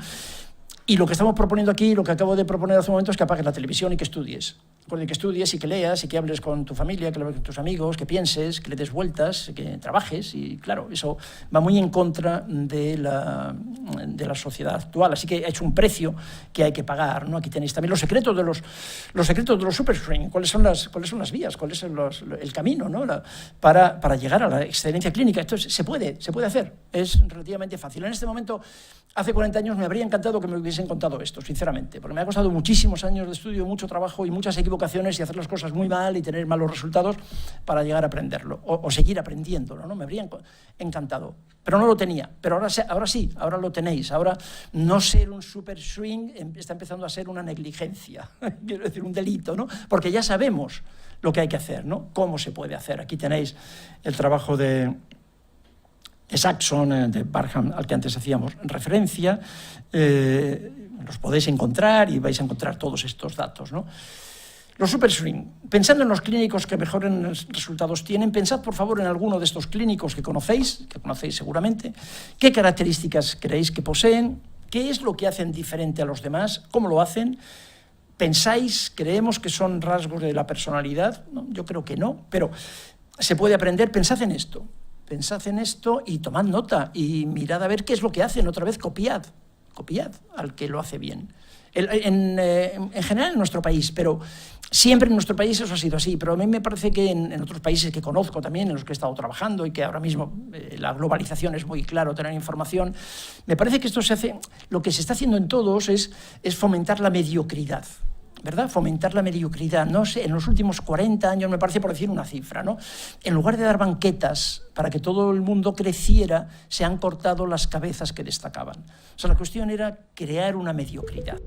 Y lo que estamos proponiendo aquí, lo que acabo de proponer hace un momento, es que apagues la televisión y que estudies. Que estudies y que leas y que hables con tu familia, que hables con tus amigos, que pienses, que le des vueltas, que trabajes. Y claro, eso va muy en contra de la sociedad actual. Así que he hecho un precio que hay que pagar, ¿no? Aquí tenéis también los secretos de los Super Swing. ¿Cuáles son las vías? ¿Cuál es el camino, ¿no? para llegar a la excelencia clínica? Esto se puede hacer. Es relativamente fácil. En este momento, hace 40 años, me habría encantado que me hubiesen contado esto, sinceramente, porque me ha costado muchísimos años de estudio, mucho trabajo y muchas equivocaciones y hacer las cosas muy mal y tener malos resultados para llegar a aprenderlo o seguir aprendiéndolo, ¿no? Me habría encantado, pero no lo tenía. Pero ahora sí, ahora lo tenéis. Ahora no ser un Super Swing está empezando a ser una negligencia, quiero decir, un delito, ¿no? Porque ya sabemos lo que hay que hacer, ¿no? Cómo se puede hacer. Aquí tenéis el trabajo de Saxon, de Barham, al que antes hacíamos referencia. Los podéis encontrar y vais a encontrar todos estos datos, ¿no? Los Super Swing. Pensando en los clínicos que mejores resultados tienen, pensad por favor en alguno de estos clínicos que conocéis seguramente, qué características creéis que poseen, qué es lo que hacen diferente a los demás, cómo lo hacen. ¿Pensáis, creemos que son rasgos de la personalidad? No, yo creo que no, pero se puede aprender. Pensad en esto y tomad nota y mirad a ver qué es lo que hacen. Otra vez copiad al que lo hace bien. En general en nuestro país, pero siempre en nuestro país eso ha sido así, pero a mí me parece que en otros países que conozco también, en los que he estado trabajando y que ahora mismo la globalización es muy claro, tener información, me parece que esto lo que se está haciendo en todos es fomentar la mediocridad, ¿verdad? Fomentar la mediocridad. No sé, en los últimos 40 años, me parece, por decir una cifra, ¿no? En lugar de dar banquetas para que todo el mundo creciera, se han cortado las cabezas que destacaban. O sea, la cuestión era crear una mediocridad.